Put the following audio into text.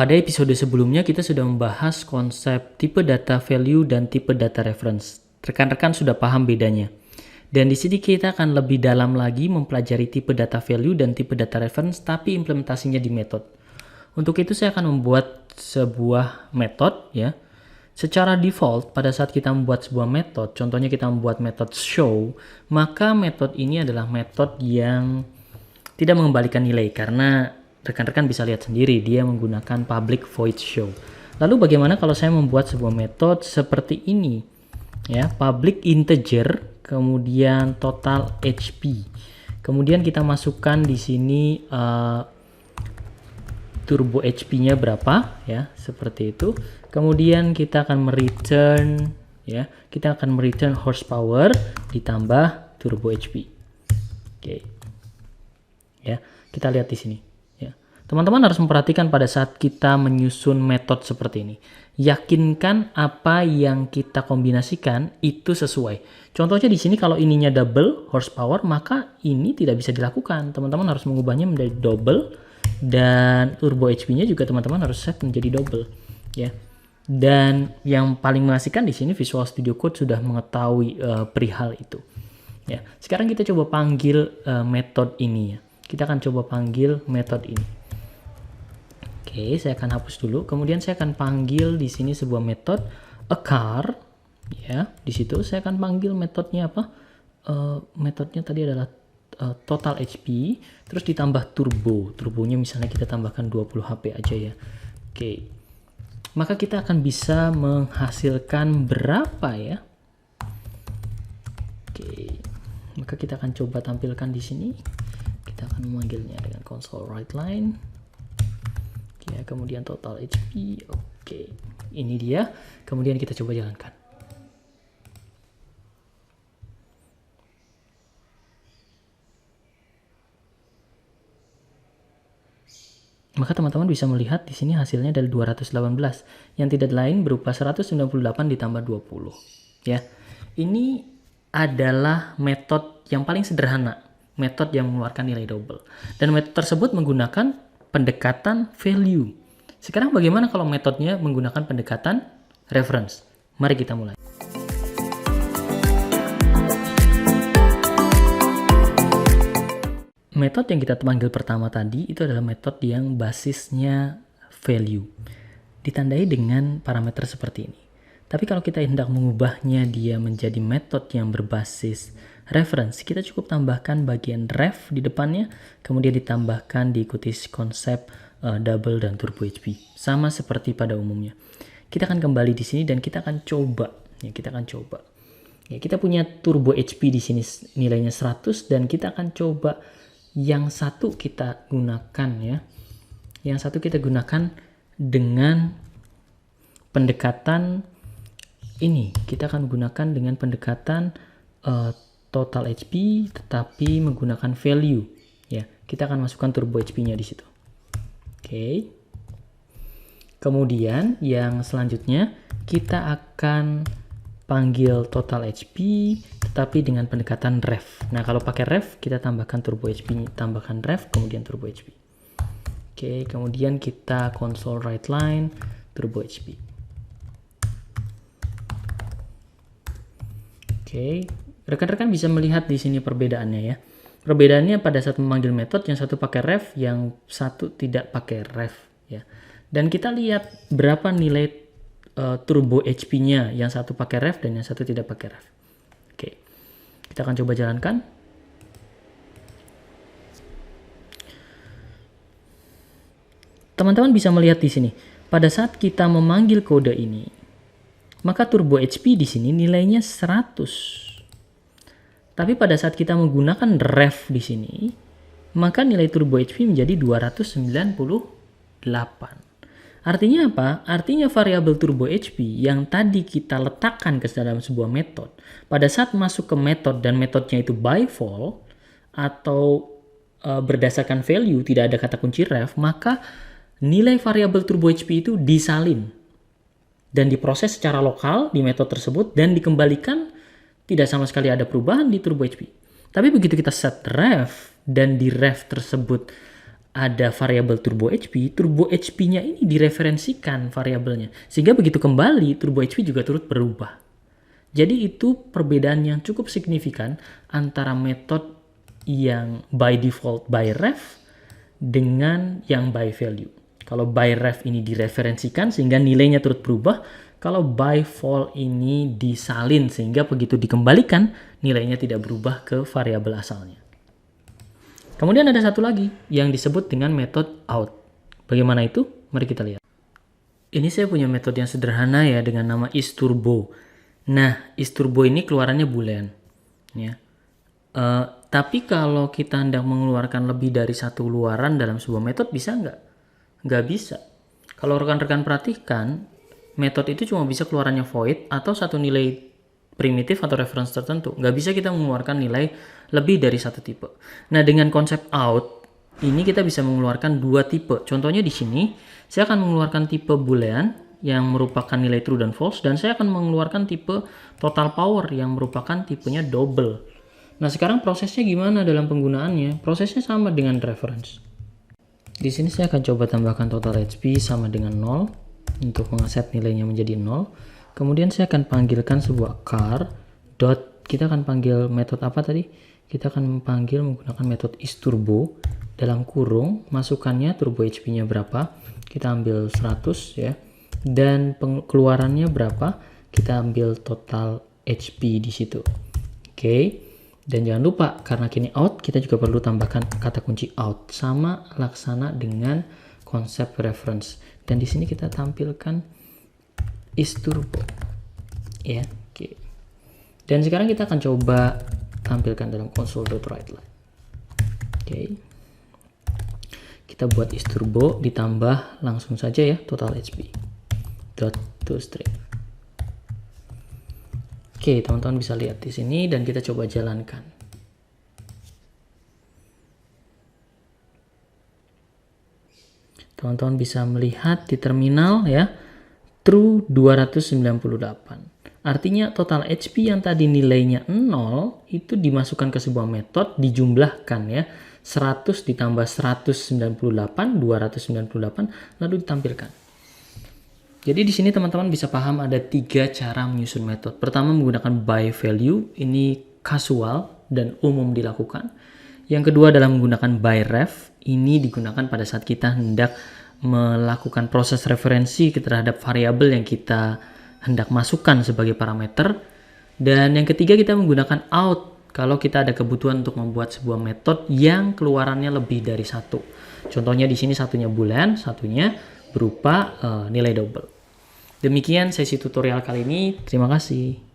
Pada episode sebelumnya kita sudah membahas konsep tipe data value dan tipe data reference. Rekan-rekan sudah paham bedanya. Dan di sini kita akan lebih dalam lagi mempelajari tipe data value dan tipe data reference, tapi implementasinya di method. Untuk itu saya akan membuat sebuah method ya. Secara default pada saat kita membuat sebuah method, contohnya kita membuat method show, maka method ini adalah method yang tidak mengembalikan nilai karena rekan-rekan bisa lihat sendiri dia menggunakan public void show. Lalu bagaimana kalau saya membuat sebuah metode seperti ini? Ya, public integer, kemudian total HP. Kemudian kita masukkan di sini turbo HP-nya berapa ya, seperti itu. Kemudian kita akan return ya, kita akan return horsepower ditambah turbo HP. Oke. Ya, kita lihat di sini. Teman-teman harus memperhatikan pada saat kita menyusun metode seperti ini. Yakinkan apa yang kita kombinasikan itu sesuai. Contohnya di sini kalau ininya double horsepower, maka ini tidak bisa dilakukan. Teman-teman harus mengubahnya menjadi double dan turbo HP-nya juga teman-teman harus set menjadi double, ya. Dan yang paling mengasihkan di sini Visual Studio Code sudah mengetahui perihal itu. Ya. Sekarang kita coba panggil metode ini ya. Kita akan coba panggil metode ini. Oke, saya akan hapus dulu. Kemudian saya akan panggil di sini sebuah metode a car, ya. Di situ saya akan panggil metodenya apa? Metodenya tadi adalah total HP, terus ditambah turbo. Turbonya misalnya kita tambahkan 20 HP aja ya. Oke, maka kita akan bisa menghasilkan berapa ya? Oke, maka kita akan coba tampilkan di sini. Kita akan memanggilnya dengan console write line. Ya, kemudian total HP. Oke, ini dia. Kemudian kita coba jalankan. Maka teman-teman bisa melihat di sini hasilnya dari 218 yang tidak lain berupa 198 ditambah 20. Ya. Ini adalah metode yang paling sederhana, metode yang mengeluarkan nilai double. Dan metode tersebut menggunakan pendekatan value. Sekarang bagaimana kalau metodenya menggunakan pendekatan reference? Mari kita mulai. Metode yang kita panggil pertama tadi itu adalah metode yang basisnya value. Ditandai dengan parameter seperti ini. Tapi kalau kita hendak mengubahnya dia menjadi metode yang berbasis reference, kita cukup tambahkan bagian ref di depannya, kemudian ditambahkan diikuti konsep double dan turbo HP. Sama seperti pada umumnya. Kita akan kembali di sini dan kita akan coba. Ya, kita akan coba. Ya, kita punya turbo HP di sini nilainya 100 dan kita akan coba yang satu kita gunakan ya. Yang satu kita gunakan dengan pendekatan ini. Kita akan gunakan dengan pendekatan total HP tetapi menggunakan value ya. Kita akan masukkan turbo HP-nya di situ. Oke. Kemudian yang selanjutnya kita akan panggil total HP tetapi dengan pendekatan ref. Nah, kalau pakai ref kita tambahkan turbo HP, tambahkan ref kemudian turbo HP. Oke, kemudian kita console write line turbo HP. Oke, rekan-rekan bisa melihat di sini perbedaannya ya. Perbedaannya pada saat memanggil metode yang satu pakai ref, yang satu tidak pakai ref ya. Dan kita lihat berapa nilai turbo HP-nya, yang satu pakai ref dan yang satu tidak pakai ref. Oke. Kita akan coba jalankan. Teman-teman bisa melihat di sini, pada saat kita memanggil kode ini, maka turbo HP di sini nilainya 100. Tapi pada saat kita menggunakan ref di sini, maka nilai turbo HP menjadi 298. Artinya apa? Artinya variabel turbo HP yang tadi kita letakkan ke dalam sebuah metode, pada saat masuk ke metode dan metodenya itu by default atau berdasarkan value, tidak ada kata kunci ref, maka nilai variabel turbo HP itu disalin dan diproses secara lokal di metode tersebut dan dikembalikan, tidak sama sekali ada perubahan di turbo HP. Tapi begitu kita set ref dan di ref tersebut ada variabel turbo HP-nya ini direferensikan variabelnya. Sehingga begitu kembali, turbo HP juga turut berubah. Jadi itu perbedaan yang cukup signifikan antara metode yang by default by ref dengan yang by value. Kalau by ref ini direferensikan sehingga nilainya turut berubah. Kalau by fall ini disalin sehingga begitu dikembalikan nilainya tidak berubah ke variabel asalnya. Kemudian ada satu lagi yang disebut dengan metode out. Bagaimana itu? Mari kita lihat. Ini saya punya metode yang sederhana ya dengan nama isTurbo. Nah, isTurbo ini keluarannya boolean. Ya. Tapi kalau kita hendak mengeluarkan lebih dari satu keluaran dalam sebuah metode bisa nggak? Nggak bisa. Kalau rekan-rekan perhatikan, metode itu cuma bisa keluarannya void atau satu nilai primitif atau reference tertentu. Nggak bisa kita mengeluarkan nilai lebih dari satu tipe. Nah, dengan konsep out, ini kita bisa mengeluarkan dua tipe. Contohnya di sini, saya akan mengeluarkan tipe boolean yang merupakan nilai true dan false, dan saya akan mengeluarkan tipe total power yang merupakan tipenya double. Nah, sekarang prosesnya gimana dalam penggunaannya? Prosesnya sama dengan reference. Di sini saya akan coba tambahkan total HP sama dengan 0 untuk mengaset nilainya menjadi 0. Kemudian saya akan panggilkan sebuah char dot, kita akan panggil metode apa tadi? Kita akan panggil menggunakan metode isTurbo dalam kurung, masukannya turbo HP-nya berapa? Kita ambil 100 ya. Dan keluarannya berapa? Kita ambil total HP di situ. Oke. Dan jangan lupa, karena kini out, kita juga perlu tambahkan kata kunci out. Sama laksana dengan konsep reference. Dan di sini kita tampilkan isTurbo. Ya, oke. Dan sekarang kita akan coba tampilkan dalam console.writeLine. Oke. Kita buat isTurbo, ditambah langsung saja ya, total HP. .toString. Oke, teman-teman bisa lihat di sini dan kita coba jalankan. Teman-teman bisa melihat di terminal ya, true 298. Artinya total HP yang tadi nilainya 0 itu dimasukkan ke sebuah metode, dijumlahkan ya. 100 ditambah 198, 298 lalu ditampilkan. Jadi di sini teman-teman bisa paham ada 3 cara menyusun metode. Pertama menggunakan by value, ini kasual dan umum dilakukan. Yang kedua adalah menggunakan by ref, ini digunakan pada saat kita hendak melakukan proses referensi terhadap variabel yang kita hendak masukkan sebagai parameter. Dan yang ketiga kita menggunakan out, kalau kita ada kebutuhan untuk membuat sebuah metode yang keluarannya lebih dari satu. Contohnya di sini satunya boolean, satunya berupa nilai double. Demikian sesi tutorial kali ini. Terima kasih.